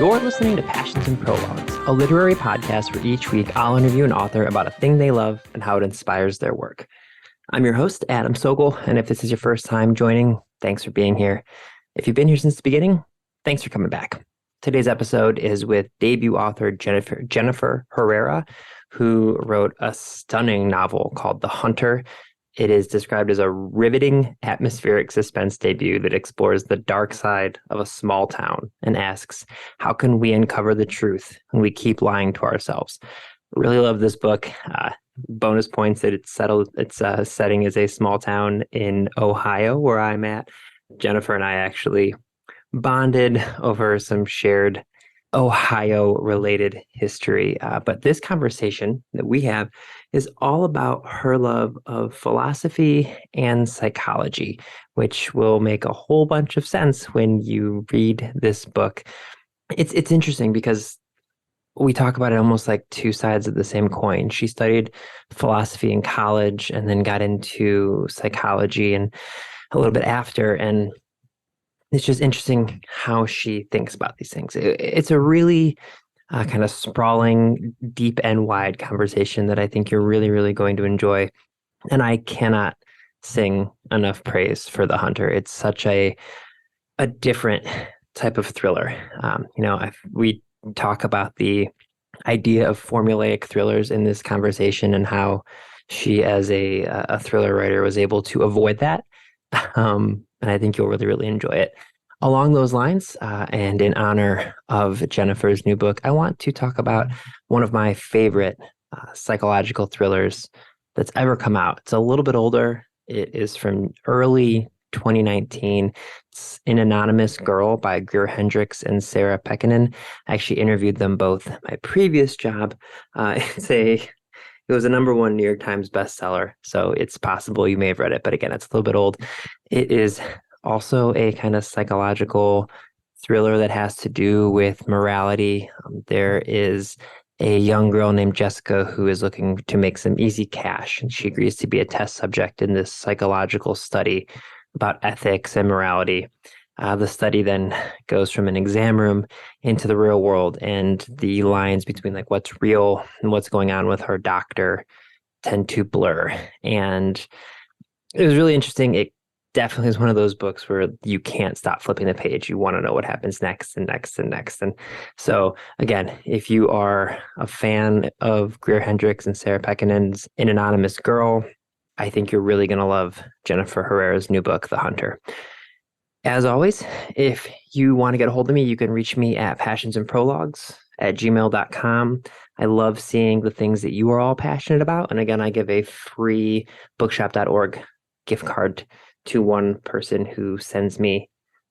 You're listening to Passions and Prologues, a literary podcast where each week I'll interview an author about a thing they love and how it inspires their work. I'm your host, Adam Sogol, and if this is your first time joining, thanks for being here. If you've been here since the beginning, thanks for coming back. Today's episode is with debut author Jennifer Herrera, who wrote a stunning novel called The Hunter. It is described as a riveting, atmospheric suspense debut that explores the dark side of a small town and asks, how can we uncover the truth when we keep lying to ourselves? Really love this book. Bonus points that its setting is a small town in Ohio, where I'm at. Jennifer and I actually bonded over some shared Ohio-related history. But this conversation that we have is all about her love of philosophy and psychology, which will make a whole bunch of sense when you read this book. It's interesting because we talk about it almost like two sides of the same coin. She studied philosophy in college and then got into psychology and a little bit after. And it's just interesting how she thinks about these things. It's a really kind of sprawling, deep and wide conversation that I think you're really, really going to enjoy. And I cannot sing enough praise for The Hunter. It's such a different type of thriller. We talk about the idea of formulaic thrillers in this conversation and how she, as a thriller writer, was able to avoid that. And I think you'll really, really enjoy it. Along those lines, and in honor of Jennifer's new book, I want to talk about one of my favorite psychological thrillers that's ever come out. It's a little bit older. It is from early 2019. It's An Anonymous Girl by Greer, Hendricks, and Sarah Pekkanen. I actually interviewed them both at my previous job. It was a #1 New York Times bestseller, so it's possible you may have read it, but again, it's a little bit old. It is also a kind of psychological thriller that has to do with morality. There is a young girl named Jessica who is looking to make some easy cash, and she agrees to be a test subject in this psychological study about ethics and morality. The study then goes from an exam room into the real world, and the lines between like what's real and what's going on with her doctor tend to blur. And it was really interesting. It definitely is one of those books where you can't stop flipping the page. You want to know what happens next and next and next. And so again, if you are a fan of Greer, Hendricks, and Sarah Pekkanen's An Anonymous Girl, I think you're really going to love Jennifer Herrera's new book, The Hunter. As always, if you want to get a hold of me, you can reach me at passionsandprologues@gmail.com. I love seeing the things that you are all passionate about. And again, I give a free bookshop.org gift card to one person who sends me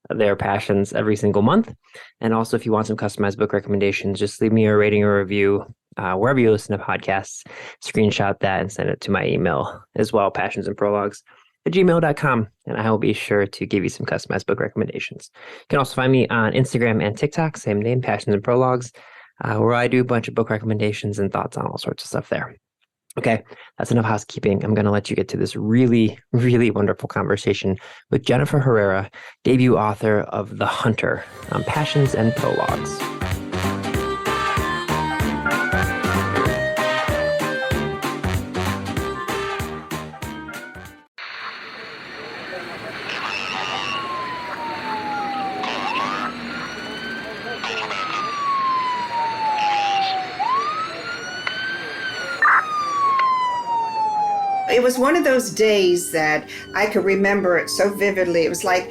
their passions every single month. And also, if you want some customized book recommendations, just leave me a rating or review wherever you listen to podcasts. Screenshot that and send it to my email as well, passionsandprologues@gmail.com, and I will be sure to give you some customized book recommendations. You can also find me on Instagram and TikTok, same name, Passions and Prologues, where I do a bunch of book recommendations and thoughts on all sorts of stuff there. Okay, that's enough housekeeping. I'm going to let you get to this really, really wonderful conversation with Jennifer Herrera, debut author of The Hunter, on Passions and Prologues. It was one of those days that I could remember it so vividly. It was like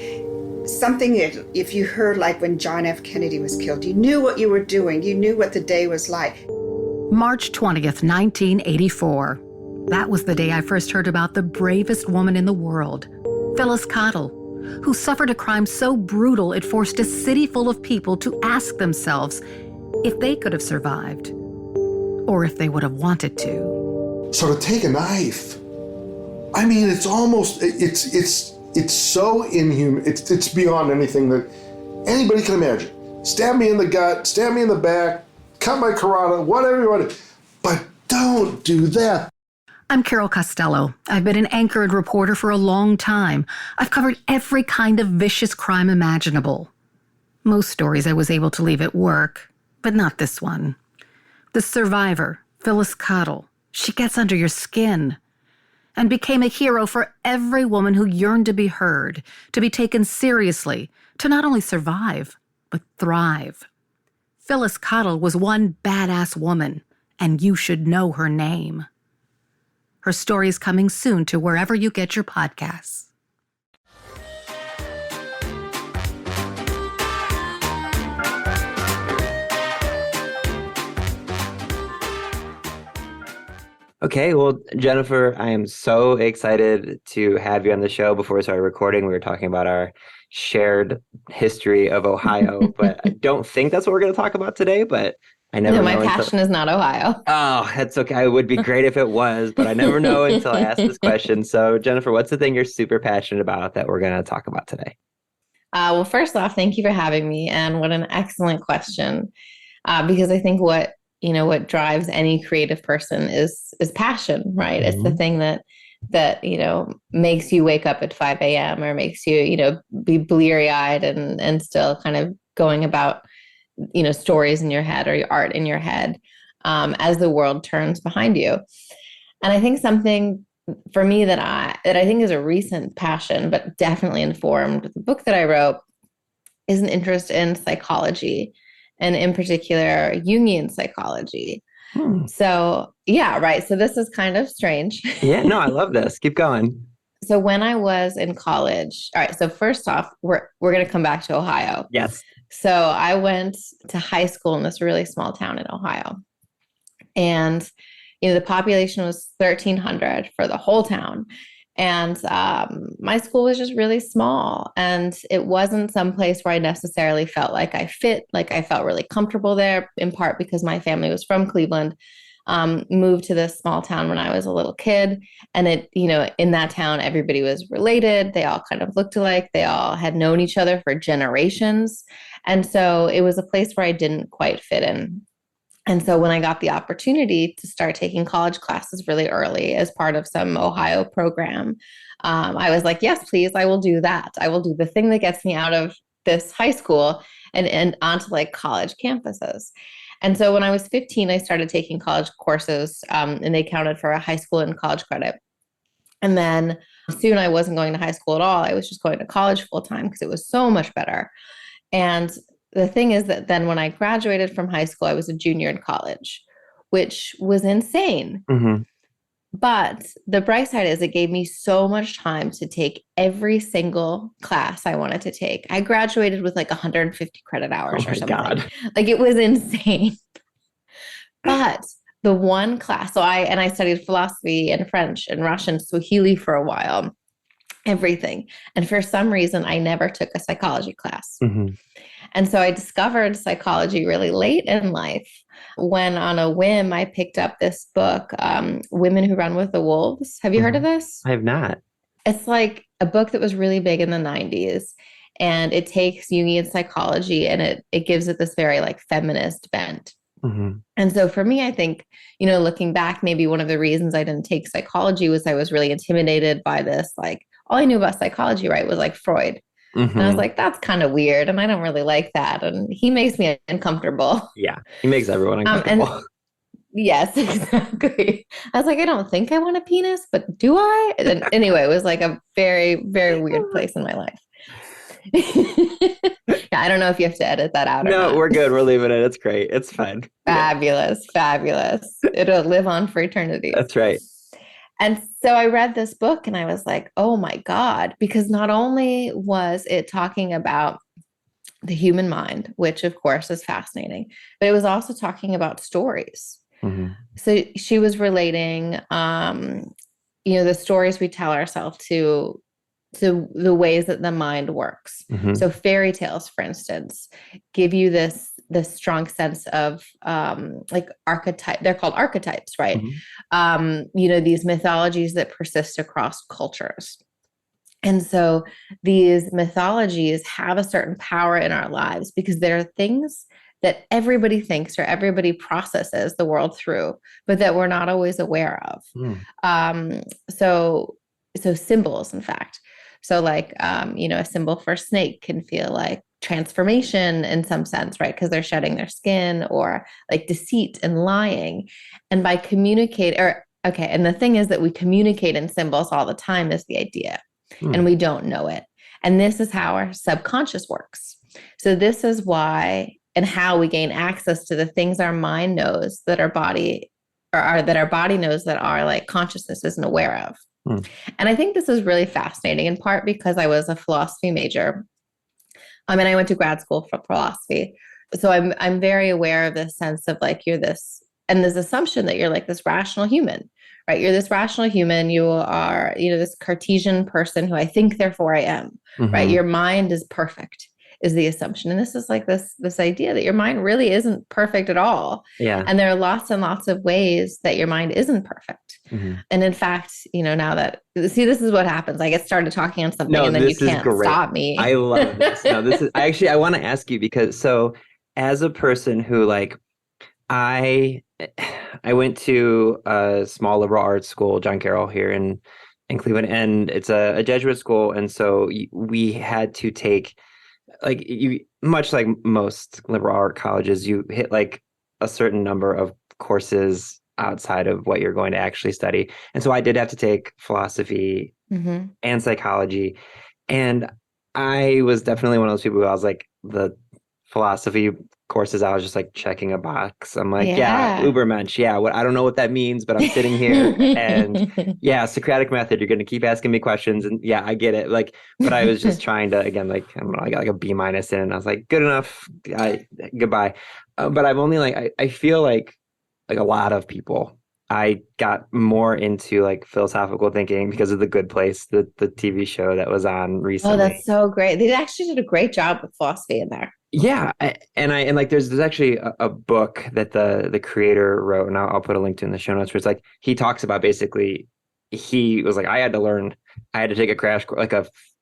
something that if you heard like when John F. Kennedy was killed, you knew what you were doing. You knew what the day was like. March 20th, 1984. That was the day I first heard about the bravest woman in the world, Phyllis Cottle, who suffered a crime so brutal it forced a city full of people to ask themselves if they could have survived or if they would have wanted to. So to take a knife, I mean, it's almost, it's so inhuman. It's beyond anything that anybody can imagine. Stab me in the gut, stab me in the back, cut my carotid, whatever you want to, but don't do that. I'm Carol Costello. I've been an anchor and reporter for a long time. I've covered every kind of vicious crime imaginable. Most stories I was able to leave at work, but not this one. The survivor, Phyllis Cottle, she gets under your skin and became a hero for every woman who yearned to be heard, to be taken seriously, to not only survive, but thrive. Phyllis Cottle was one badass woman, and you should know her name. Her story is coming soon to wherever you get your podcasts. Okay, well, Jennifer, I am so excited to have you on the show. Before we started recording, we were talking about our shared history of Ohio, but I don't think that's what we're going to talk about today, but I never know. My passion is not Ohio. Oh, that's okay. It would be great if it was, but I never know until I ask this question. So, Jennifer, what's the thing you're super passionate about that we're going to talk about today? Well, first off, thank you for having me. And what an excellent question. Because I think what drives any creative person is passion, right? Mm-hmm. It's the thing that makes you wake up at 5 a.m. or makes you, be bleary eyed and still kind of going about, stories in your head or your art in your head as the world turns behind you. And I think something for me that I think is a recent passion, but definitely informed the book that I wrote, is an interest in psychology, and in particular, Jungian psychology. So, yeah, right. So this is kind of strange. Yeah, no, I love this. Keep going. So when I was in college, all right, so first off, we're going to come back to Ohio. Yes. So I went to high school in this really small town in Ohio. And, the population was 1,300 for the whole town. And my school was just really small, and it wasn't some place where I necessarily felt like I fit, like I felt really comfortable there, in part because my family was from Cleveland, moved to this small town when I was a little kid. And in that town, everybody was related. They all kind of looked alike. They all had known each other for generations. And so it was a place where I didn't quite fit in. And so when I got the opportunity to start taking college classes really early as part of some Ohio program, I was like, yes, please, I will do that. I will do the thing that gets me out of this high school and onto like college campuses. And so when I was 15, I started taking college courses, and they counted for a high school and college credit. And then soon I wasn't going to high school at all. I was just going to college full time because it was so much better. And the thing is that then when I graduated from high school, I was a junior in college, which was insane. Mm-hmm. But the bright side is it gave me so much time to take every single class I wanted to take. I graduated with like 150 credit hours or something. God. Like it was insane. But the one class, so I studied philosophy and French and Russian, Swahili for a while, everything. And for some reason, I never took a psychology class. Mm-hmm. And so I discovered psychology really late in life when on a whim, I picked up this book, Women Who Run with the Wolves. Have you heard of this? I have not. It's like a book that was really big in the 90s. And it takes Jungian psychology and it gives it this very like feminist bent. Mm-hmm. And so for me, I think, looking back, maybe one of the reasons I didn't take psychology was I was really intimidated by this. Like all I knew about psychology, right, was like Freud. Mm-hmm. And I was like, that's kind of weird. And I don't really like that. And he makes me uncomfortable. Yeah, he makes everyone uncomfortable. Yes, exactly. I was like, I don't think I want a penis, but do I? And anyway, it was like a very, very weird place in my life. Yeah, I don't know if you have to edit that out or No, not. we're good. We're leaving it. It's great. It's fun. Fabulous, fabulous. It'll live on for eternity. That's right. And so I read this book and I was like, oh my God, because not only was it talking about the human mind, which of course is fascinating, but it was also talking about stories. Mm-hmm. So she was relating, the stories we tell ourselves to the ways that the mind works. Mm-hmm. So fairy tales, for instance, give you this strong sense of like archetype. They're called archetypes, right? Mm-hmm. These mythologies that persist across cultures. And so these mythologies have a certain power in our lives because there are things that everybody thinks or everybody processes the world through, but that we're not always aware of. So symbols, in fact. So like, a symbol for snake can feel like transformation in some sense, right? Because they're shedding their skin, or like deceit and lying. And by and the thing is that we communicate in symbols all the time is the idea, and we don't know it. And this is how our subconscious works. So this is why and how we gain access to the things our mind knows that our body that our body knows that our like consciousness isn't aware of. And I think this is really fascinating, in part because I was a philosophy major. And I went to grad school for philosophy. So I'm very aware of this sense of like, you're this, and this assumption that you're like this rational human, right? You're this rational human. You are, this Cartesian person who I think, therefore I am, right? Your mind is perfect is the assumption. And this is like this idea that your mind really isn't perfect at all. Yeah. And there are lots and lots of ways that your mind isn't perfect. And in fact, now that, see, this is what happens. I get started talking on something and then you can't stop me. I love this. No, this is I want to ask you because so as a person who like, I went to a small liberal arts school, John Carroll here in Cleveland, and it's a Jesuit school. And so we had to take much like most liberal art colleges, you hit like a certain number of courses outside of what you're going to actually study. And so I did have to take philosophy and psychology. And I was definitely one of those people who I was like, the philosophy courses, I was just like checking a box. I'm like, yeah, Ubermensch. Yeah. I don't know what that means, but I'm sitting here and yeah, Socratic method. You're going to keep asking me questions. And yeah, I get it. Like, but I was just trying to, again, like, I don't know, I got like a B- in it. And I was like, good enough. Goodbye. But I've only like, I feel like a lot of people, I got more into like philosophical thinking because of The Good Place, the TV show that was on recently. Oh, that's so great. They actually did a great job with philosophy in there. Yeah. And like, there's actually a book that the creator wrote, and I'll put a link to in the show notes, where it's like, he talks about basically, he was like, I had to take a crash course, like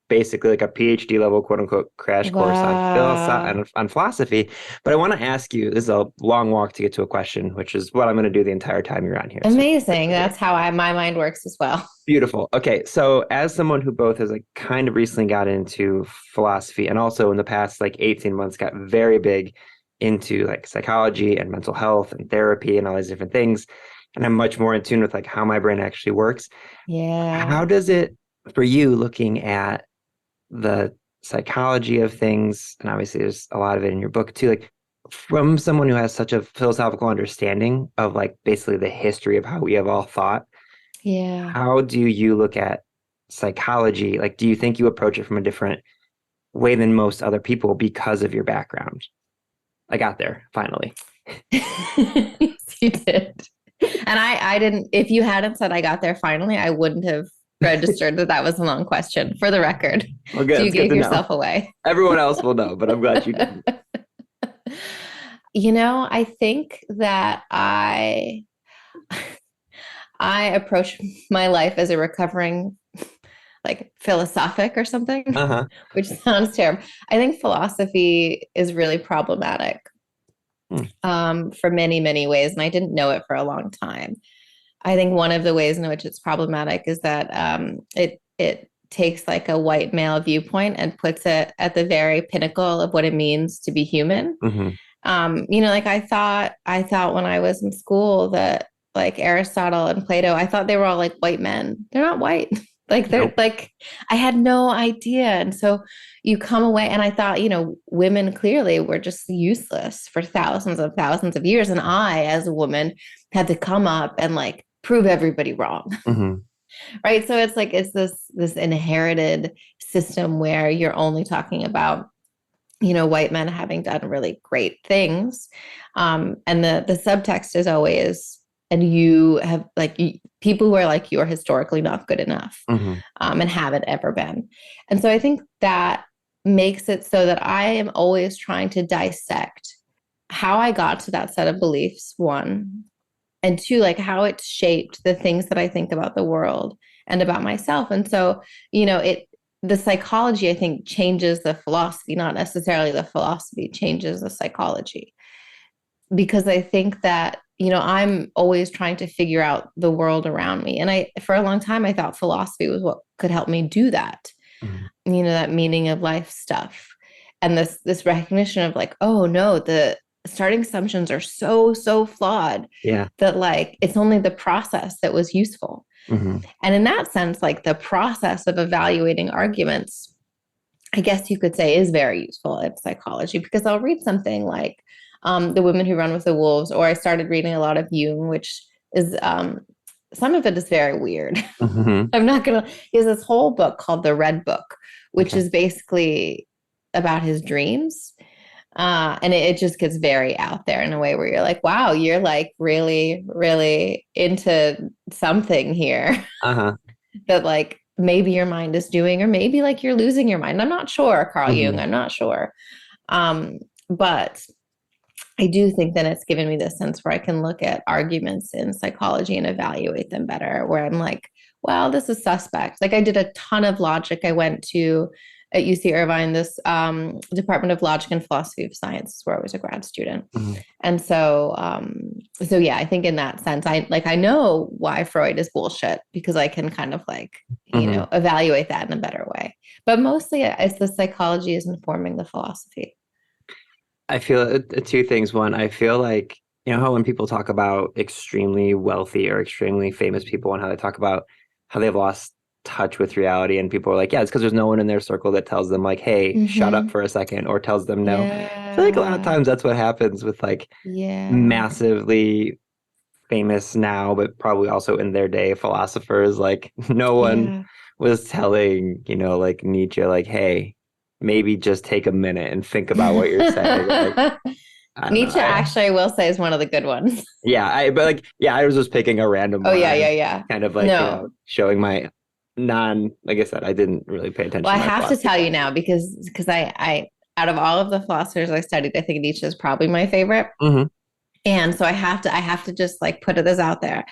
basically like a PhD level, quote unquote, crash course on philosophy. But I want to ask you, this is a long walk to get to a question, which is what I'm going to do the entire time you're on here. Amazing. So, that's how my mind works as well. Beautiful. Okay. So as someone who both has like kind of recently got into philosophy and also in the past like 18 months got very big into like psychology and mental health and therapy and all these different things, and I'm much more in tune with like how my brain actually works. Yeah. How does it, for you, looking at the psychology of things, and obviously there's a lot of it in your book too, like from someone who has such a philosophical understanding of like basically the history of how we have all thought, how do you look at psychology? Like, do you think you approach it from a different way than most other people because of your background? I got there finally. You did. And I didn't, if you hadn't said I got there finally, I wouldn't have registered that was a long question, for the record. Well, good. So you gave yourself away. Everyone else will know, but I'm glad you did. I think that I approach my life as a recovering like philosophic or something, which sounds terrible. I think philosophy is really problematic for many, many ways. And I didn't know it for a long time. I think one of the ways in which it's problematic is that it takes like a white male viewpoint and puts it at the very pinnacle of what it means to be human. Like I thought when I was in school that like Aristotle and Plato, I thought they were all like white men. They're not white. Like they're like, I had no idea. And so you come away and I thought, women clearly were just useless for thousands of years. And I, as a woman, had to come up and like prove everybody wrong. Right. So it's like, it's this inherited system where you're only talking about, white men having done really great things. And the subtext is always, and you have like people who are like, you're historically not good enough and haven't ever been. And so I think that makes it so that I am always trying to dissect how I got to that set of beliefs, one, and two, like how it shaped the things that I think about the world and about myself. And so, the psychology, I think, changes the philosophy, not necessarily the philosophy changes the psychology. Because I think that, I'm always trying to figure out the world around me. And for a long time, I thought philosophy was what could help me do that, that meaning of life stuff. and this recognition of like, oh no, the starting assumptions are so flawed that like it's only the process that was useful. And in that sense, like the process of evaluating arguments, I guess you could say, is very useful in psychology, because I'll read something like The Women Who Run with the Wolves, or I started reading a lot of Jung, which is some of it is very weird. I'm not gonna. He has this whole book called The Red Book, which is basically about his dreams. And it just gets very out there in a way where you're like, wow, you're like really, really into something here that like maybe your mind is doing, or maybe like you're losing your mind. I'm not sure, Carl Jung, I'm not sure. But I do think that it's given me this sense where I can look at arguments in psychology and evaluate them better, where I'm like, well, this is suspect. Like I did a ton of logic. I went to at UC Irvine, this Department of Logic and Philosophy of Science, where I was a grad student. And so yeah, I think in that sense, I know why Freud is bullshit, because I can kind of like, you know, evaluate that in a better way. But mostly it's the psychology is informing the philosophy. I feel two things. One, I feel like, you know, how when people talk about extremely wealthy or extremely famous people and how they talk about how they've lost touch with reality, and people are like, yeah, it's because there's no one in their circle that tells them like, hey, shut up for a second, or tells them no. I feel like a lot of times that's what happens with like massively famous now, but probably also in their day philosophers. Like no one was telling, you know, like Nietzsche, like, hey, maybe just take a minute and think about what you're saying. Like, Nietzsche, actually, I will say, is one of the good ones. I was just picking a random one. Kind of like, you know, showing my like I said, I didn't really pay attention. Well, I have to tell you now, because I out of all of the philosophers I studied, I think Nietzsche is probably my favorite. And so I have to just like put this out there,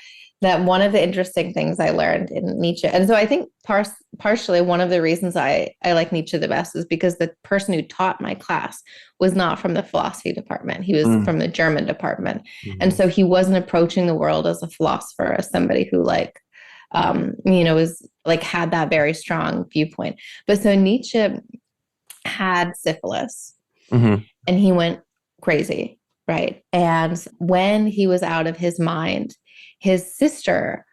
that one of the interesting things I learned in Nietzsche, and so I think partially one of the reasons I like Nietzsche the best is because the person who taught my class was not from the philosophy department. He was from the German department. And so he wasn't approaching the world as a philosopher, as somebody who like, you know, was like had that very strong viewpoint. But so Nietzsche had syphilis and he went crazy, right? And when he was out of his mind, his sister,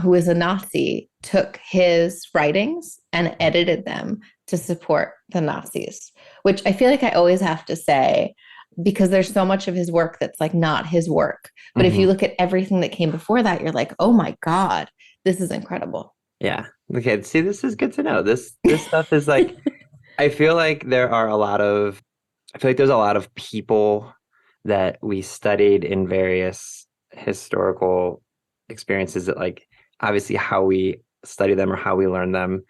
who was a Nazi, took his writings and edited them to support the Nazis, which I feel like I always have to say, because there's so much of his work that's like not his work. But if you look at everything that came before that, you're like, oh my God, this is incredible. Yeah. Okay. See, this is good to know. This stuff is like, I feel like there's a lot of people that we studied in various historical experiences that like, obviously how we study them or how we learn them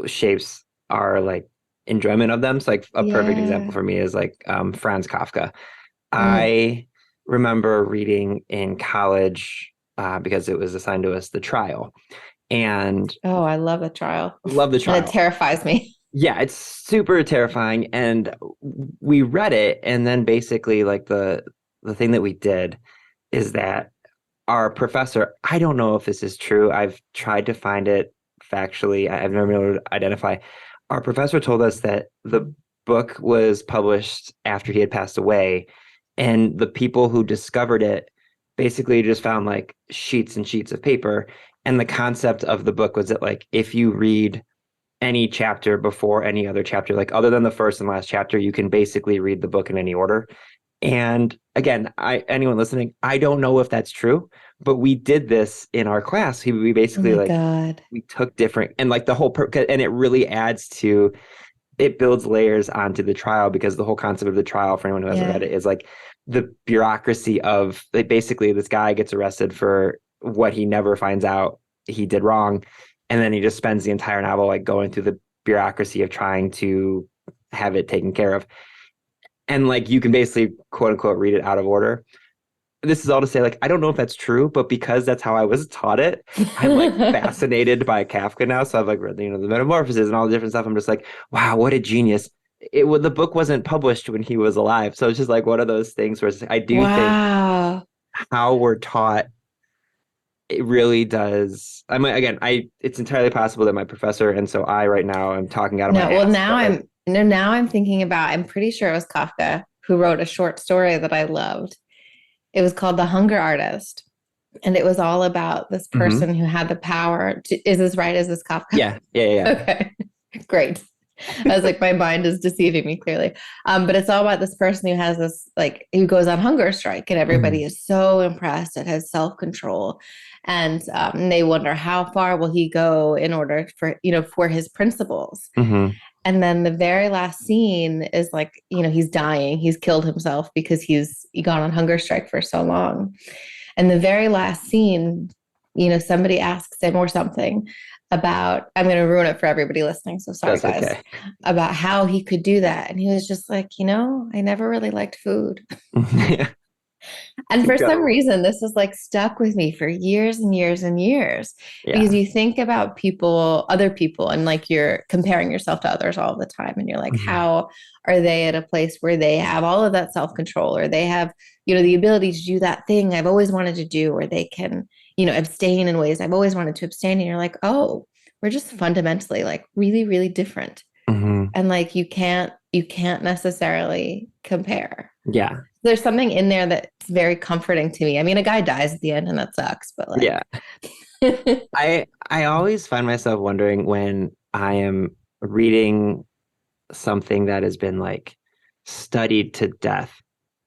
shapes our like enjoyment of them. So like a perfect example for me is like Franz Kafka. I remember reading in college because it was assigned to us, The Trial. And I love The Trial. Love The Trial. And it terrifies me. Yeah, it's super terrifying. And we read it, and then basically like the thing that we did is that our professor, I don't know if this is true, I've tried to find it factually, I've never been able to identify. Our professor told us that the book was published after he had passed away, and the people who discovered it basically just found like sheets and sheets of paper. And the concept of the book was that like, if you read any chapter before any other chapter, like other than the first and last chapter, you can basically read the book in any order. And again, anyone listening, I don't know if that's true, but we did this in our class. We basically we took different, and like the whole, and it really adds to, it builds layers onto The Trial, because the whole concept of The Trial, for anyone who hasn't read it, is like the bureaucracy of like, basically this guy gets arrested for what he never finds out he did wrong. And then he just spends the entire novel like going through the bureaucracy of trying to have it taken care of. And like, you can basically quote unquote read it out of order. This is all to say, like, I don't know if that's true, but because that's how I was taught it, I'm like fascinated by Kafka now. So I've like read, you know, the Metamorphoses and all the different stuff. I'm just like, wow, what a genius. The book wasn't published when he was alive. So it's just like one of those things where I do think how we're taught, it really does. I mean, again, it's entirely possible that my professor, and so I right now am talking out of my ass. Well, now No, now I'm thinking about, I'm pretty sure it was Kafka who wrote a short story that I loved. It was called The Hunger Artist. And it was all about this person who had the power to, is this right? Is this Kafka? Yeah. Okay, great. I was like, my mind is deceiving me clearly. But it's all about this person who has this, like, who goes on hunger strike, and everybody is so impressed at his self-control. And they wonder how far will he go in order for, for his principles. And then the very last scene is like, he's dying. He's killed himself because he gone on hunger strike for so long. And the very last scene, somebody asks him or something about, I'm going to ruin it for everybody listening, so sorry, guys, okay, about how he could do that. And he was just like, I never really liked food. And for some reason, this is like stuck with me for years and years and years, because you think about other people, and like you're comparing yourself to others all the time. And you're like, how are they at a place where they have all of that self-control, or they have, the ability to do that thing I've always wanted to do, or they can, abstain in ways I've always wanted to abstain. And you're like, oh, we're just fundamentally like really, really different. And like, you can't necessarily compare. Yeah. There's something in there that's very comforting to me. I mean, a guy dies at the end and that sucks, but like, yeah. I always find myself wondering when I am reading something that has been like studied to death.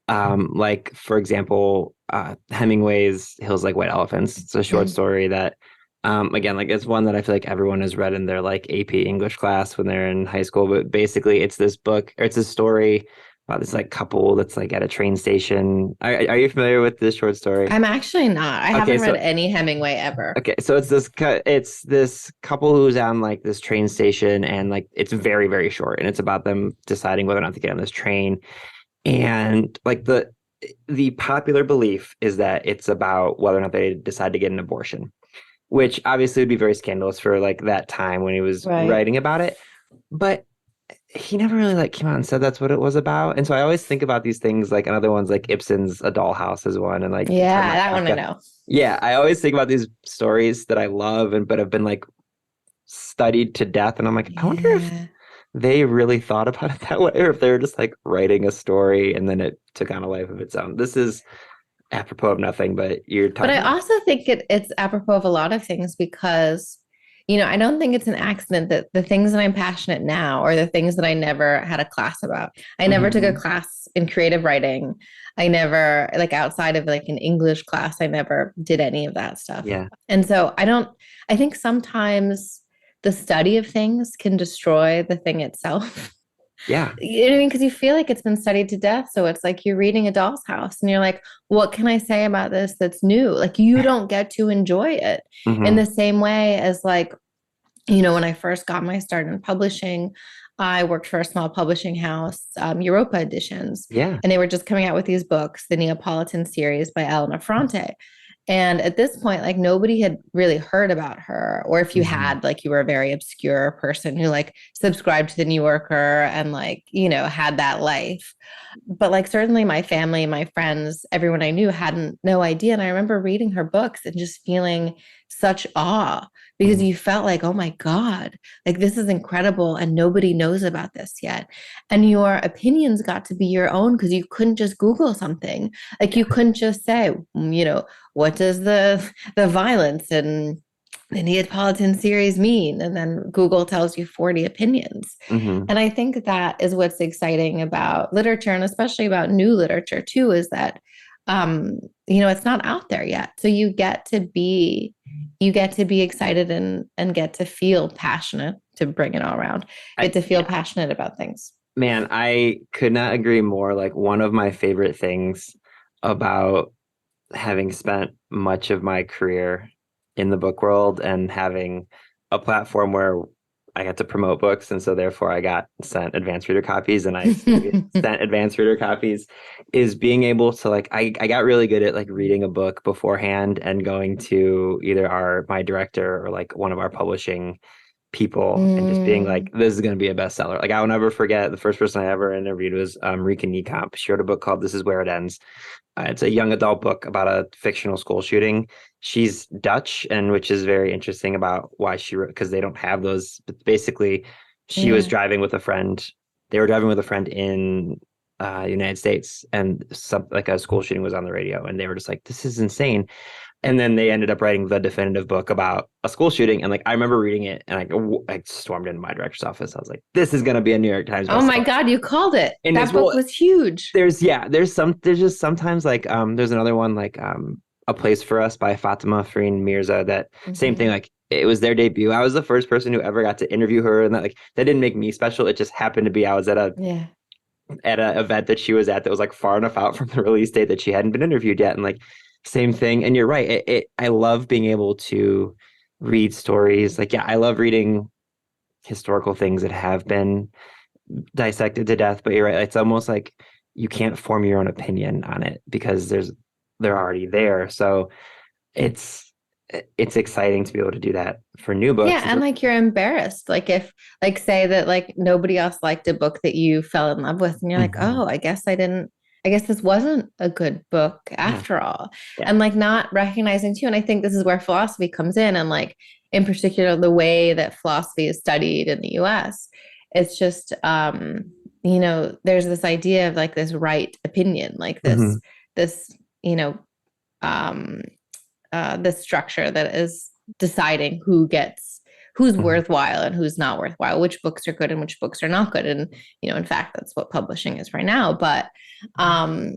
Like, for example, Hemingway's Hills Like White Elephants. It's a short story that, again, like it's one that I feel like everyone has read in their like AP English class when they're in high school. But basically, it's this book, or it's a story about this like couple that's like at a train station. Are you familiar with this short story? I'm actually not. I haven't read any Hemingway ever. Okay, so it's this couple who's on like this train station, and like it's very, very short, and it's about them deciding whether or not to get on this train. And like the popular belief is that it's about whether or not they decide to get an abortion, which obviously would be very scandalous for like that time when he was writing about it. But he never really like came out and said that's what it was about. And so I always think about these things, like another one's like Ibsen's A Dollhouse is one, and like that one I know. Yeah, I always think about these stories that I love but have been like studied to death, and I'm like, I wonder if they really thought about it that way, or if they were just like writing a story and then it took on a life of its own. This is apropos of nothing, but you're talking. But I also think it's apropos of a lot of things, because I don't think it's an accident that the things that I'm passionate now are the things that I never had a class about. I never took a class in creative writing. I never, like outside of like an English class, I never did any of that stuff. Yeah. And so I think sometimes the study of things can destroy the thing itself. Yeah. You know what I mean? Because you feel like it's been studied to death. So it's like you're reading A Doll's House and you're like, what can I say about this that's new? Like you don't get to enjoy it in the same way as like, when I first got my start in publishing, I worked for a small publishing house, Europa Editions. Yeah. And they were just coming out with these books, the Neapolitan series by Elena Ferrante. And at this point, like nobody had really heard about her, or if you had, like you were a very obscure person who like subscribed to the New Yorker and like, had that life. But like certainly my family, my friends, everyone I knew had no idea. And I remember reading her books and just feeling such awe, because you felt like, oh my God, like this is incredible and nobody knows about this yet. And your opinions got to be your own, because you couldn't just Google something. Like you couldn't just say, what does the violence in the Neapolitan series mean? And then Google tells you 40 opinions. And I think that is what's exciting about literature, and especially about new literature too, is that it's not out there yet. So you get to be excited and get to feel passionate, to bring it all around, get to feel passionate about things. Man, I could not agree more. Like one of my favorite things about having spent much of my career in the book world and having a platform where I got to promote books, and so therefore I got sent advanced reader copies, and I sent advanced reader copies, is being able to like I got really good at like reading a book beforehand and going to either my director or like one of our publishing people and just being like, this is going to be a bestseller. Like I will never forget the first person I ever interviewed was Rika Niekamp. She wrote a book called This Is Where It Ends. It's a young adult book about a fictional school shooting. She's Dutch, and which is very interesting about why she wrote, because they don't have those. But basically, she was driving with a friend they were driving with a friend in United States, and like a school shooting was on the radio, and they were just like, this is insane. And then they ended up writing the definitive book about a school shooting. And like, I remember reading it, and I stormed into my director's office. I was like, this is going to be a New York Times bestseller. Oh my God, you called it. And that book was huge. There's just sometimes like, there's another one like A Place for Us by Fatima Fareen Mirza, that same thing. Like, it was their debut. I was the first person who ever got to interview her, and that didn't make me special. It just happened to be, I was at an event that she was at that was like far enough out from the release date that she hadn't been interviewed yet. And like, same thing. And you're right. I love being able to read stories. Like, yeah, I love reading historical things that have been dissected to death, but you're right. It's almost like you can't form your own opinion on it because they're already there. So it's exciting to be able to do that for new books. Yeah. And like, you're embarrassed. Like, if like, say that like nobody else liked a book that you fell in love with, and you're like, oh, I guess this wasn't a good book after all. Yeah. And like, not recognizing too. And I think this is where philosophy comes in. And like, in particular, the way that philosophy is studied in the US, it's just, there's this idea of like this right opinion, like this, this structure that is deciding who's worthwhile and who's not worthwhile, which books are good and which books are not good. And, in fact, that's what publishing is right now. But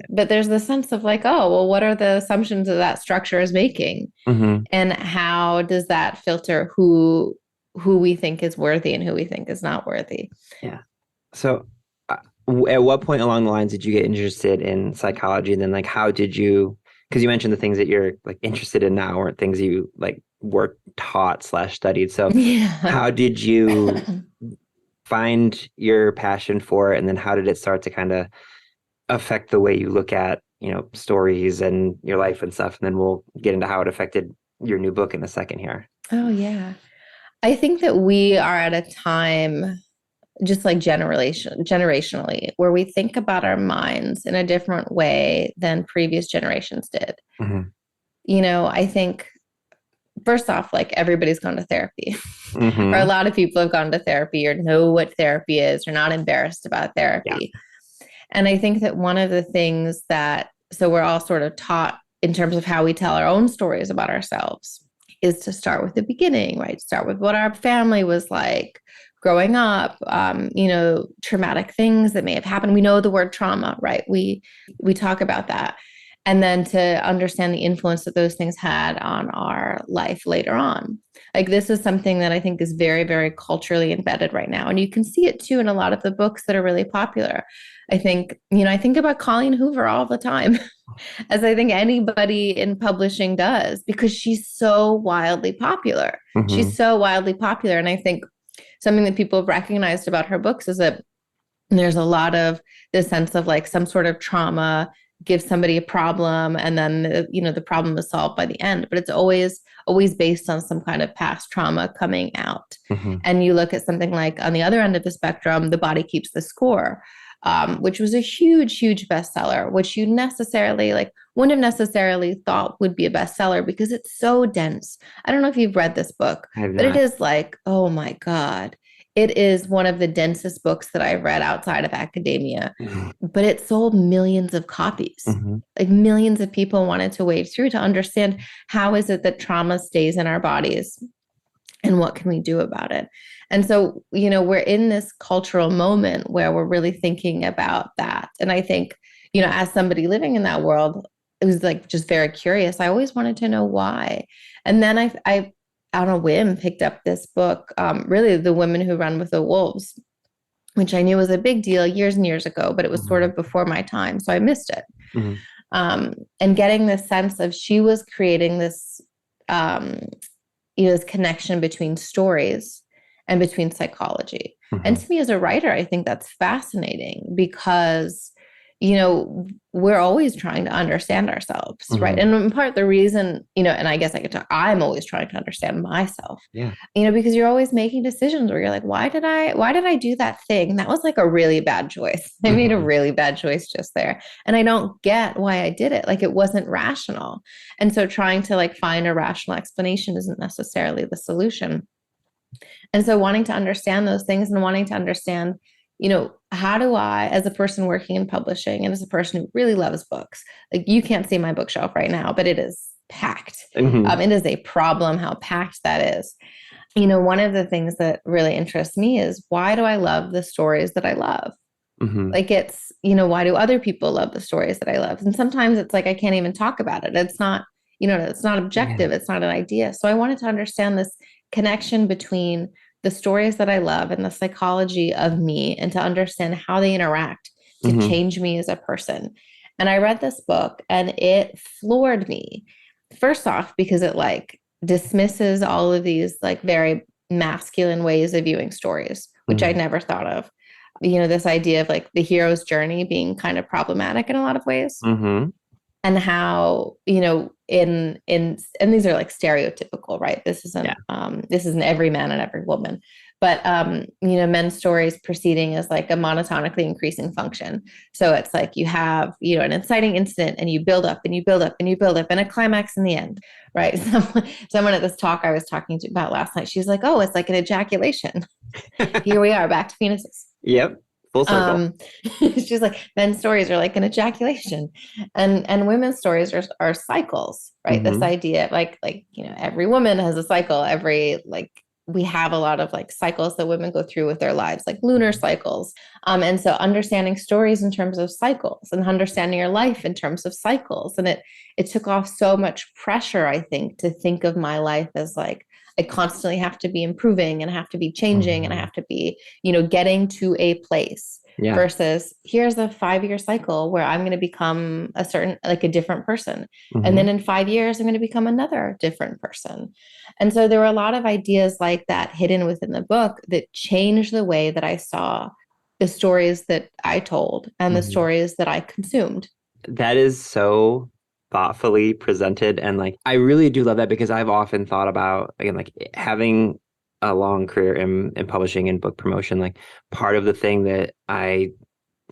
there's the sense of like, oh, well, what are the assumptions that structure is making? And how does that filter who we think is worthy and who we think is not worthy? Yeah. So at what point along the lines did you get interested in psychology? And then like, how did you, because you mentioned the things that you're like interested in now weren't things you like were taught / studied. So how did you find your passion for it? And then how did it start to kind of affect the way you look at, stories and your life and stuff? And then we'll get into how it affected your new book in a second here. Oh, yeah. I think that we are at a time, just like generationally, where we think about our minds in a different way than previous generations did. I think, first off, like, everybody's gone to therapy, or a lot of people have gone to therapy or know what therapy is, or not embarrassed about therapy. Yeah. And I think that one of the things so we're all sort of taught in terms of how we tell our own stories about ourselves is to start with the beginning, right? Start with what our family was like growing up, traumatic things that may have happened. We know the word trauma, right? We talk about that. And then to understand the influence that those things had on our life later on. Like, this is something that I think is very, very culturally embedded right now. And you can see it too in a lot of the books that are really popular. I think, I think about Colleen Hoover all the time, as I think anybody in publishing does, because she's so wildly popular. She's so wildly popular. And I think something that people have recognized about her books is that there's a lot of this sense of like some sort of trauma gives somebody a problem, and then the problem is solved by the end. But it's always based on some kind of past trauma coming out. And you look at something like on the other end of the spectrum, The Body Keeps the Score, which was a huge, huge bestseller, which you wouldn't have necessarily thought would be a bestseller because it's so dense. I don't know if you've read this book, but it is like, oh my God. It is one of the densest books that I've read outside of academia, but it sold millions of copies. Like, millions of people wanted to wade through to understand how is it that trauma stays in our bodies and what can we do about it? And so, we're in this cultural moment where we're really thinking about that. And I think, as somebody living in that world, it was like just very curious. I always wanted to know why. And then I on a whim, picked up this book, really The Women Who Run with the Wolves, which I knew was a big deal years and years ago, but it was sort of before my time. So I missed it. And getting this sense of she was creating this, this connection between stories and between psychology. And to me as a writer, I think that's fascinating because, we're always trying to understand ourselves, right? And in part the reason, and I guess I'm always trying to understand myself, because you're always making decisions where you're like, why did I do that thing? That was like a really bad choice. I made a really bad choice just there. And I don't get why I did it. Like, it wasn't rational. And so trying to like find a rational explanation isn't necessarily the solution. And so wanting to understand those things and wanting to understand how do I, as a person working in publishing and as a person who really loves books, like you can't see my bookshelf right now, but it is packed. Mhm. It is a problem how packed that is. One of the things that really interests me is, why do I love the stories that I love? Mhm. Like it's, why do other people love the stories that I love? And sometimes it's like, I can't even talk about it. It's not, it's not objective. Yeah. It's not an idea. So I wanted to understand this connection between the stories that I love and the psychology of me, and to understand how they interact to Mhm. change me as a person. And I read this book and it floored me. First off, because it like dismisses all of these like very masculine ways of viewing stories, which I Mhm. never thought of. This idea of like the hero's journey being kind of problematic in a lot of ways, Mhm. and how, in and these are like stereotypical, right? Yeah. This isn't every man and every woman, but men's stories proceeding as like a monotonically increasing function. So it's like you have, an inciting incident, and you build up and you build up and you build up, and a climax in the end, right? Someone at this talk I was talking to about last night, she's like, oh, it's like an ejaculation. Here we are back to penises. Yep. Full circle. Um, she's like, men's stories are like an ejaculation, and women's stories are cycles, right? This Mhm. idea of like, every woman has a cycle. We have a lot of like cycles that women go through with their lives, like lunar cycles. And so understanding stories in terms of cycles, and understanding your life in terms of cycles. And it took off so much pressure, I think, to think of my life as like, I constantly have to be improving and I have to be changing and I Mhm. have to be, getting to a place, Yeah. versus here's a 5-year cycle where I'm going to become a different person. And then Mhm. in 5 years, I'm going to become another different person. And so there were a lot of ideas like that hidden within the book that changed the way that I saw the stories that I told and the Mhm. stories that I consumed. That is so thoughtfully presented. And like, I really do love that, because I've often thought about, again, like having a long career in publishing and book promotion. Like, part of the thing that I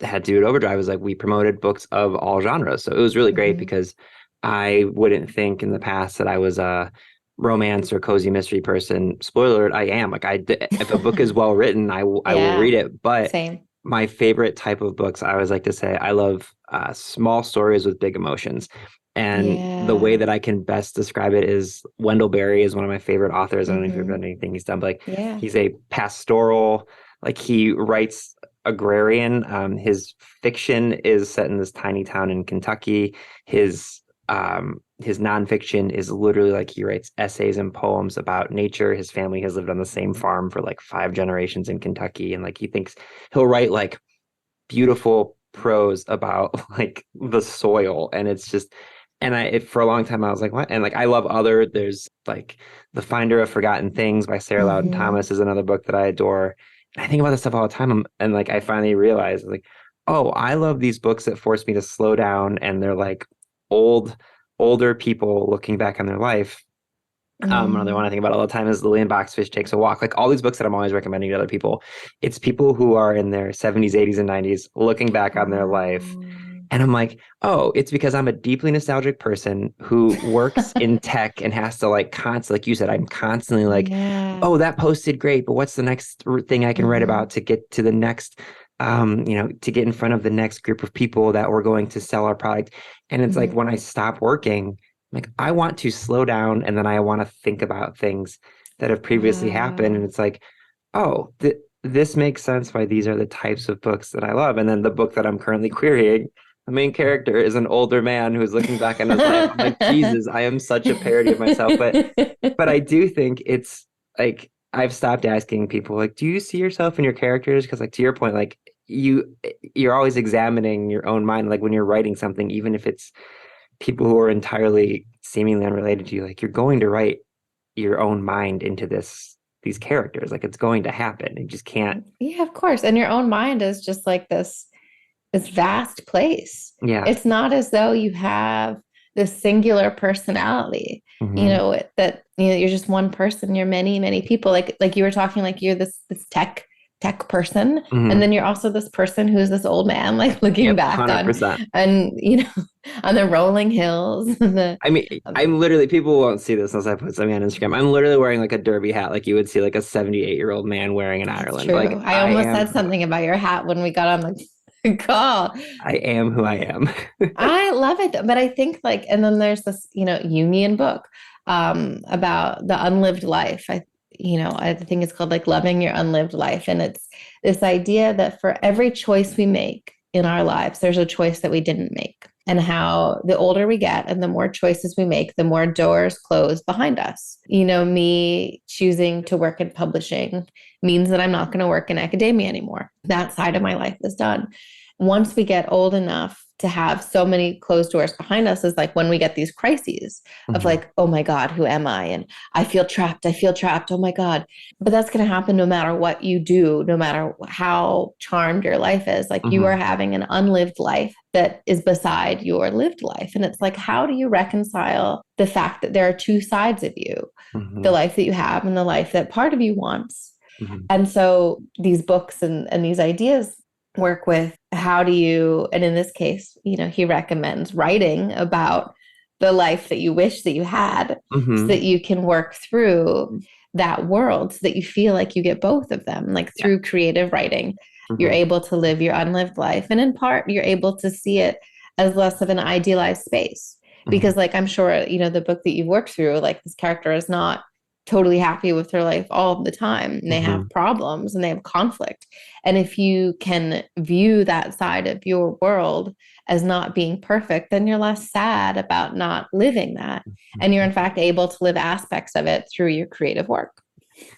had to do at Overdrive was like, we promoted books of all genres. So it was really great, Mhm. because I wouldn't think in the past that I was a romance or cozy mystery person. Spoiler alert, I am. Like, if a book is well written, I will Yeah, read it. But same. my favorite type of books, I always like to say, I love small stories with big emotions. And the way Yeah. that I can best describe it is, Wendell Berry is one of my favorite authors. I don't know if you've Hmm. read anything he's done, but like, Yeah. he's a pastoral, like he writes agrarian. His fiction is set in this tiny town in Kentucky. His nonfiction is literally like, he writes essays and poems about nature. His family has lived on the same farm for like 5 generations in Kentucky, and like he thinks he'll write like beautiful prose about like the soil, and it's just, and for a long time I was like, what? And like, I love there's like The Finder of Forgotten Things by Sarah Loudon Hmm. Thomas is another book that I adore. And I think about this stuff all the time, and like I finally realized, like, oh, I love these books that force me to slow down, and they're like older people looking back on their life. Another one I Hmm. think about all the time is Lillian Boxfish Takes a Walk. Like, all these books that I'm always recommending to other people, it's people who are in their 70s, 80s, and 90s looking back on their life. And I'm like, oh, it's because I'm a deeply nostalgic person who works in tech and has to like constantly, like you said, I'm constantly like, Yeah. oh, that posted great, but what's the next thing I can write Hmm. about to get to the next, to get in front of the next group of people that we're going to sell our product. And it's like, Hmm. when I stop working, like, I want to slow down, and then I want to think about things that have previously happened. And Wow. it's like, oh, this makes sense why these are the types of books that I love. And then the book that I'm currently querying, the main character is an older man who's looking back on his life. I'm like, Jesus, I am such a parody of myself. But I do think it's like, I've stopped asking people, like, do you see yourself in your characters? Because like, to your point, like, you're always examining your own mind. Like, when you're writing something, even if it's people who are entirely seemingly unrelated to you, like, you're going to write your own mind into these characters. Like, it's going to happen. You just can't. Yeah, of course. And your own mind is just like this vast place. Yeah. It's not as though you have this singular personality, Hmm. that you're just one person, you're many, many people. Like you were talking, like you're this tech tech person. Mhm. And then you're also this person who's this old man, like looking Yep, back 100%. on, on the rolling hills. I mean, I'm literally, people won't see this unless I put something on Instagram. I'm literally wearing like a derby hat, like you would see like a 78-year-old man wearing in That's Ireland. true. Like I almost said something about your hat when we got on the call. I am who I am. I love it. But I think like, and then there's this, Jungian book about the unlived life. I think it's called like Loving Your Unlived Life. And it's this idea that for every choice we make in our lives, there's a choice that we didn't make. And how the older we get and the more choices we make, the more doors close behind us. Me choosing to work in publishing means that I'm not going to work in academia anymore. That side of my life is done. Once we get old enough to have so many closed doors behind us is like when we get these crises of like, oh my God, who am I? And I feel trapped. Oh my God. But that's going to happen no matter what you do, no matter how charmed your life is. Like you are having an unlived life that is beside your lived life. And it's like, how do you reconcile the fact that there are two sides of you, the life that you have and the life that part of you wants? And so these books and these ideas work with how do you, and in this case, he recommends writing about the life that you wish that you had so that you can work through that world so that you feel like you get both of them, like through creative writing, you're able to live your unlived life. And in part, you're able to see it as less of an idealized space because like, I'm sure, the book that you've worked through, like this character is not totally happy with their life all the time. And they have problems and they have conflict. And if you can view that side of your world as not being perfect, then you're less sad about not living that. And you're in fact able to live aspects of it through your creative work.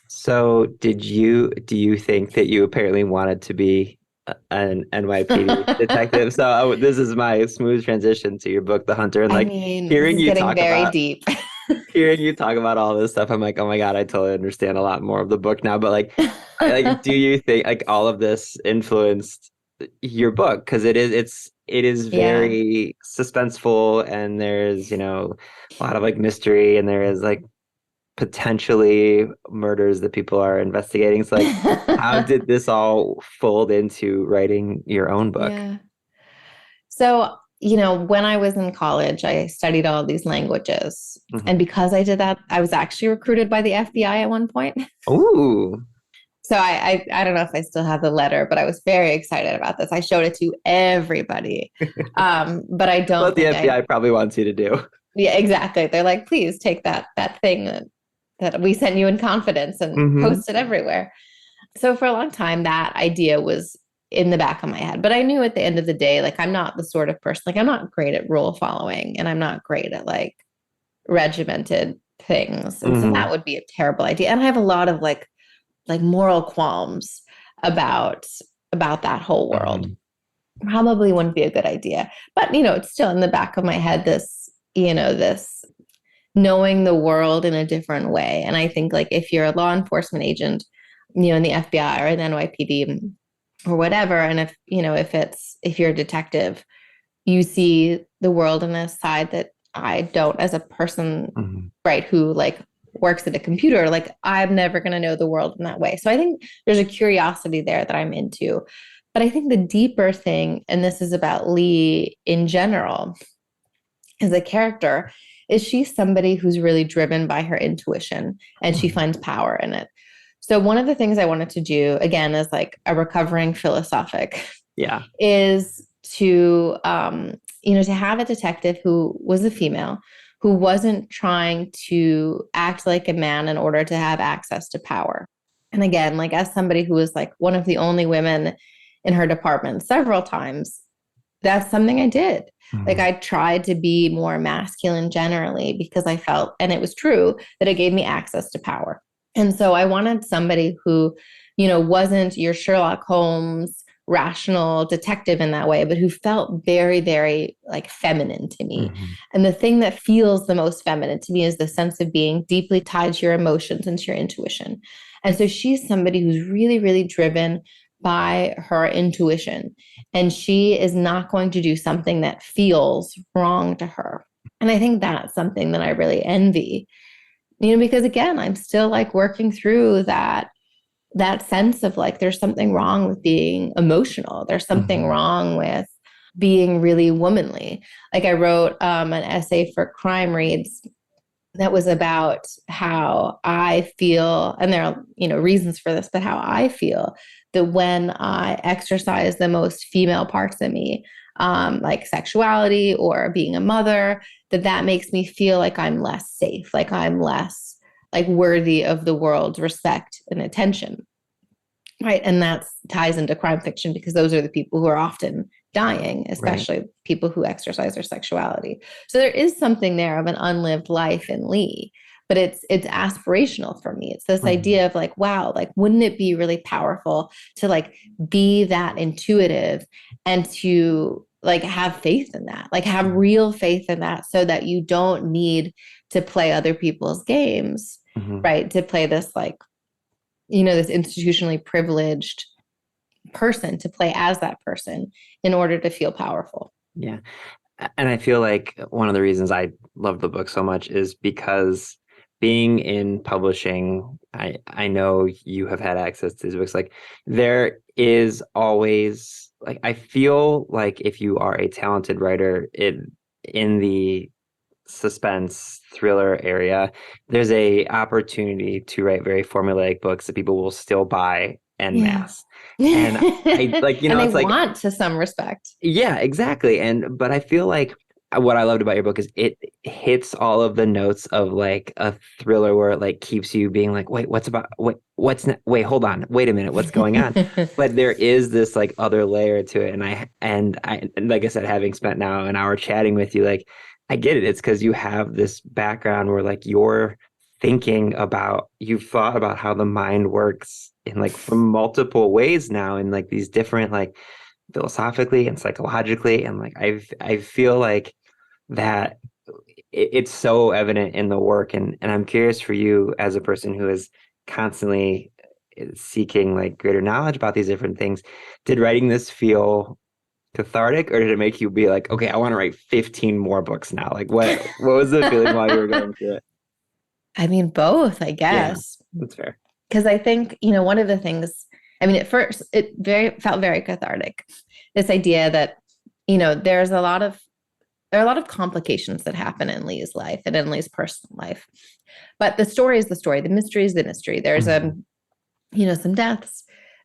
So do you think that you apparently wanted to be an NYPD detective? So this is my smooth transition to your book, The Hunter. And like hearing you talk very deep. Hearing you talk about all this stuff, I'm like, oh my God, I totally understand a lot more of the book now. But like, do you think like all of this influenced your book? Because it is very suspenseful, and there's a lot of like mystery, and there is like potentially murders that people are investigating. So like, how did this all fold into writing your own book? Yeah. So when I was in college, I studied all of these languages. And because I did that, I was actually recruited by the FBI at one point. Ooh. So I don't know if I still have the letter, but I was very excited about this. I showed it to everybody. But I don't what the FBI probably wants you to do. Yeah, exactly. They're like, please take that thing that we sent you in confidence and post it everywhere. So for a long time, that idea was in the back of my head. But I knew at the end of the day, like, I'm not the sort of person, like, I'm not great at rule following, and I'm not great at like regimented things. And so that would be a terrible idea. And I have a lot of like moral qualms about that whole world. Probably wouldn't be a good idea. But, it's still in the back of my head, this knowing the world in a different way. And I think like if you're a law enforcement agent, in the FBI or the NYPD or whatever, and if you're a detective, you see the world in a side that I don't as a person, right, who like works at a computer. Like I'm never going to know the world in that way. So I think there's a curiosity there that I'm into. But I think the deeper thing, and this is about Lee in general, as a character, is she's somebody who's really driven by her intuition and she finds power in it. So one of the things I wanted to do, again, as like a recovering philosophic, is to, to have a detective who was a female, who wasn't trying to act like a man in order to have access to power. And again, like as somebody who was like one of the only women in her department several times, that's something I did. Like I tried to be more masculine generally because I felt, and it was true, that it gave me access to power. And so I wanted somebody who, wasn't your Sherlock Holmes rational detective in that way, but who felt very, very like feminine to me. And the thing that feels the most feminine to me is the sense of being deeply tied to your emotions and to your intuition. And so she's somebody who's really, really driven by her intuition. And she is not going to do something that feels wrong to her. And I think that's something that I really envy, because again, I'm still like working through that that sense of like, there's something wrong with being emotional. There's something wrong with being really womanly. Like I wrote an essay for Crime Reads that was about how I feel, and there are, reasons for this, but how I feel that when I exercise the most female parts of me, like sexuality or being a mother, that makes me feel like I'm less safe, like I'm less like worthy of the world's respect and attention. Right. And that ties into crime fiction because those are the people who are often dying, especially people who exercise their sexuality. So there is something there of an unlived life in Lee, but it's aspirational for me. It's this idea of like, wow, like, wouldn't it be really powerful to like be that intuitive and to like have faith in that, like have real faith in that so that you don't need to play other people's games, right? To play this like, this institutionally privileged person, to play as that person in order to feel powerful. Yeah. And I feel like one of the reasons I love the book so much is because being in publishing, I know you have had access to these books. Like there is always like, I feel like if you are a talented writer in the suspense thriller area, there's a opportunity to write very formulaic books that people will still buy en masse. And I like, and they it's like, want to some respect. Yeah, exactly. And but I feel like what I loved about your book is it hits all of the notes of like a thriller where it like keeps you being like, wait, wait, hold on, wait a minute, what's going on? But there is this like other layer to it. And I like I said, having spent now an hour chatting with you, like I get it. It's because you have this background where like you've thought about how the mind works in like from multiple ways now in like these different like philosophically and psychologically. And like I feel like that it's so evident in the work. And I'm curious for you as a person who is constantly seeking like greater knowledge about these different things, did writing this feel cathartic, or did it make you be like, okay, I want to write 15 more books now? Like what was the feeling while you were going through it? I mean, both, I guess. Yeah, that's fair. Because I think, one of the things, I mean, at first it felt very cathartic. This idea that, there are a lot of complications that happen in Lee's life and in Lee's personal life. But the story is the story. The mystery is the mystery. There's some deaths.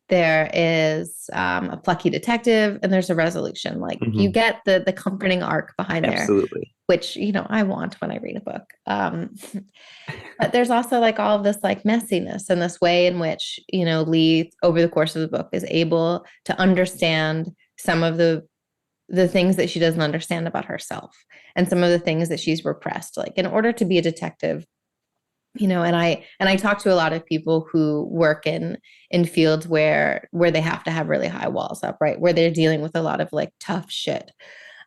There is a plucky detective, and there's a resolution. Like you get the comforting arc behind there, which I want when I read a book. But there's also like all of this like messiness and this way in which Lee over the course of the book is able to understand some of the things that she doesn't understand about herself and some of the things that she's repressed. Like in order to be a detective, and I talk to a lot of people who work in fields where they have to have really high walls up, right? Where they're dealing with a lot of like tough shit.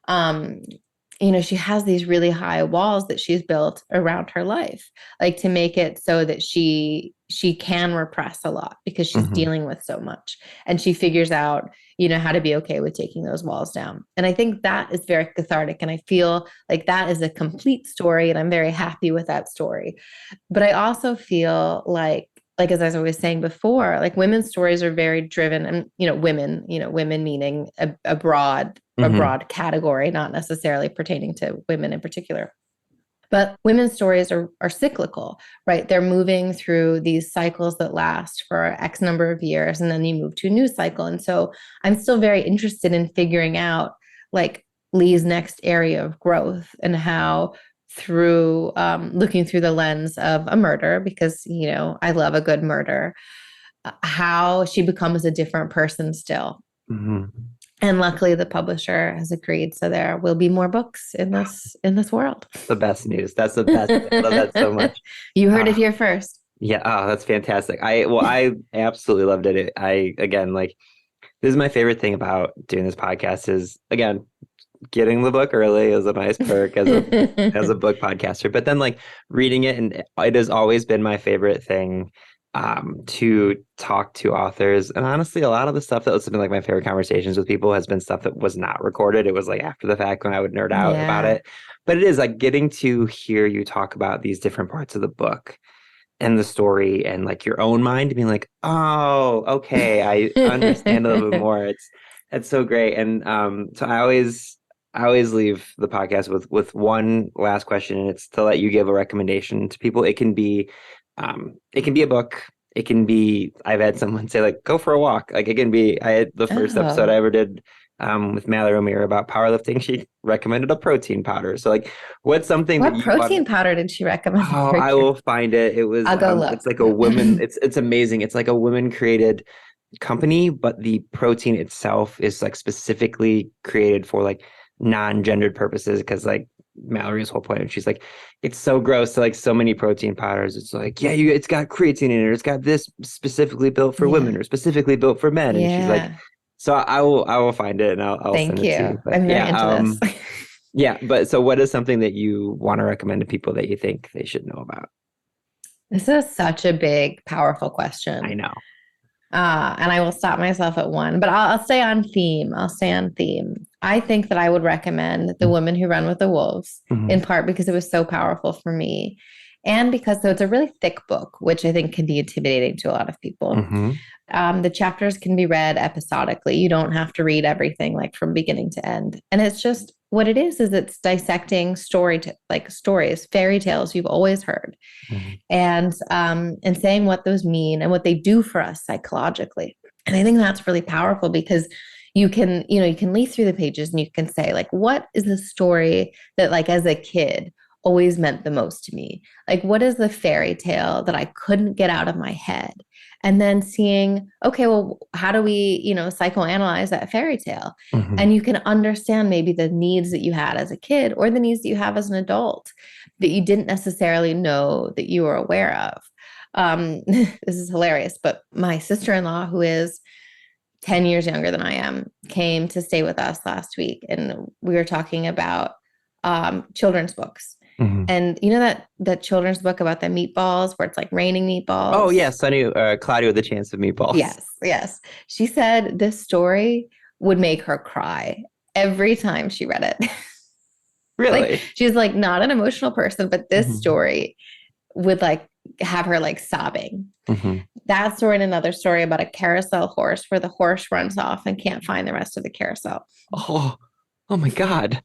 She has these really high walls that she's built around her life, like to make it so that she can repress a lot because she's dealing with so much, and she figures out, how to be okay with taking those walls down. And I think that is very cathartic. And I feel like that is a complete story, and I'm very happy with that story. But I also feel like as I was saying before, like women's stories are very driven, and women meaning a broad category, not necessarily pertaining to women in particular. But women's stories are cyclical, right? They're moving through these cycles that last for X number of years, and then you move to a new cycle. And so I'm still very interested in figuring out like Lee's next area of growth, and how through looking through the lens of a murder, because, I love a good murder, how she becomes a different person still. And luckily the publisher has agreed. So there will be more books in this world. The best news. That's the best. I love that so much. You heard it here first. Yeah. Oh, that's fantastic. I absolutely loved it. Again, like this is my favorite thing about doing this podcast is, again, getting the book early is a nice perk as a book podcaster, but then like reading it, and it has always been my favorite thing to talk to authors. And honestly, a lot of the stuff that was been like my favorite conversations with people has been stuff that was not recorded. It was like after the fact when I would nerd out about it. But it is like getting to hear you talk about these different parts of the book and the story and like your own mind being like, oh, okay, I understand a little bit more. It's so great. And so I always leave the podcast with one last question, and it's to let you give a recommendation to people. It can be a book. It can be, I've had someone say like, go for a walk. Like it can be, I had the first episode I ever did with Mallory O'Meara about powerlifting. She recommended a protein powder. So like, what's something what protein powder did she recommend? Oh, I will find it. It was, I'll go look. It's like a woman, it's amazing. It's like a women created company, but the protein itself is like specifically created for like non-gendered purposes, because like Mallory's whole point, and she's like, it's so gross to like so many protein powders. It's like, yeah, it's got creatine in it. It's got this specifically built for women or specifically built for men. And she's like, so I will find it and I'll send it to you. But I'm very into this. Yeah, but so what is something that you want to recommend to people that you think they should know about? This is such a big, powerful question. I know. And I will stop myself at one, but I'll stay on theme. I think that I would recommend The Women Who Run with the Wolves, in part because it was so powerful for me. And because so it's a really thick book, which I think can be intimidating to a lot of people. The chapters can be read episodically. You don't have to read everything like from beginning to end. And it's just what it is it's dissecting stories, fairy tales you've always heard, and saying what those mean and what they do for us psychologically. And I think that's really powerful because you can leaf through the pages and you can say like, what is the story that like as a kid always meant the most to me? Like, what is the fairy tale that I couldn't get out of my head? And then seeing, okay, well, how do we, psychoanalyze that fairy tale? And you can understand maybe the needs that you had as a kid or the needs that you have as an adult that you didn't necessarily know that you were aware of. This is hilarious, but my sister-in-law, who is 10 years younger than I am, came to stay with us last week. And we were talking about children's books. And you know that children's book about the meatballs where it's like raining meatballs? Oh, yeah. Cloudy with a Chance of Meatballs. Yes. She said this story would make her cry every time she read it. Really? Like, she's like not an emotional person, but this story would like have her like sobbing. That story and another story about a carousel horse where the horse runs off and can't find the rest of the carousel. Oh my God.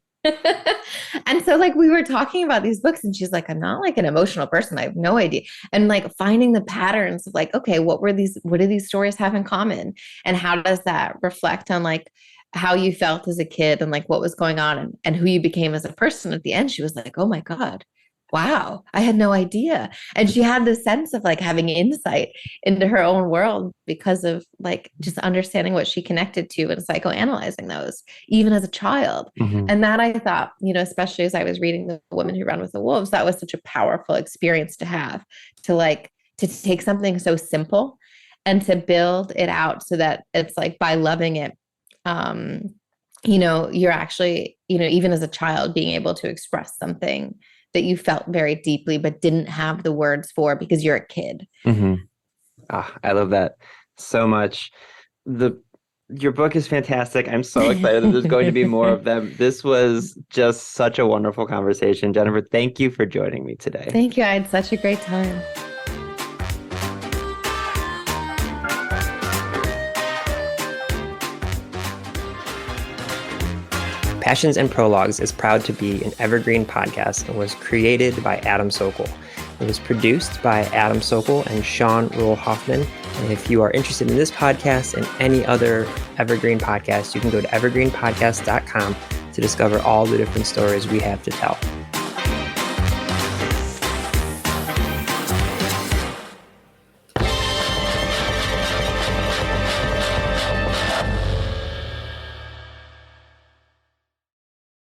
And so like we were talking about these books and she's like, I'm not like an emotional person. I have no idea. And like finding the patterns of like, okay, what do these stories have in common? And how does that reflect on like how you felt as a kid and like what was going on and who you became as a person? At the end, she was like, oh my God, wow, I had no idea. And she had this sense of like having insight into her own world because of like just understanding what she connected to and psychoanalyzing those, even as a child. And that I thought, especially as I was reading The Women Who Run with the Wolves, that was such a powerful experience to have, to take something so simple and to build it out so that it's like by loving it, you're actually, even as a child being able to express something that you felt very deeply, but didn't have the words for because you're a kid. I love that so much. Your book is fantastic. I'm so excited that there's going to be more of them. This was just such a wonderful conversation. Jennifer, thank you for joining me today. Thank you. I had such a great time. Passions and Prologues is proud to be an evergreen podcast and was created by Adam Sokol. It was produced by Adam Sokol and Sean Rule Hoffman. And if you are interested in this podcast and any other evergreen podcast, you can go to evergreenpodcast.com to discover all the different stories we have to tell.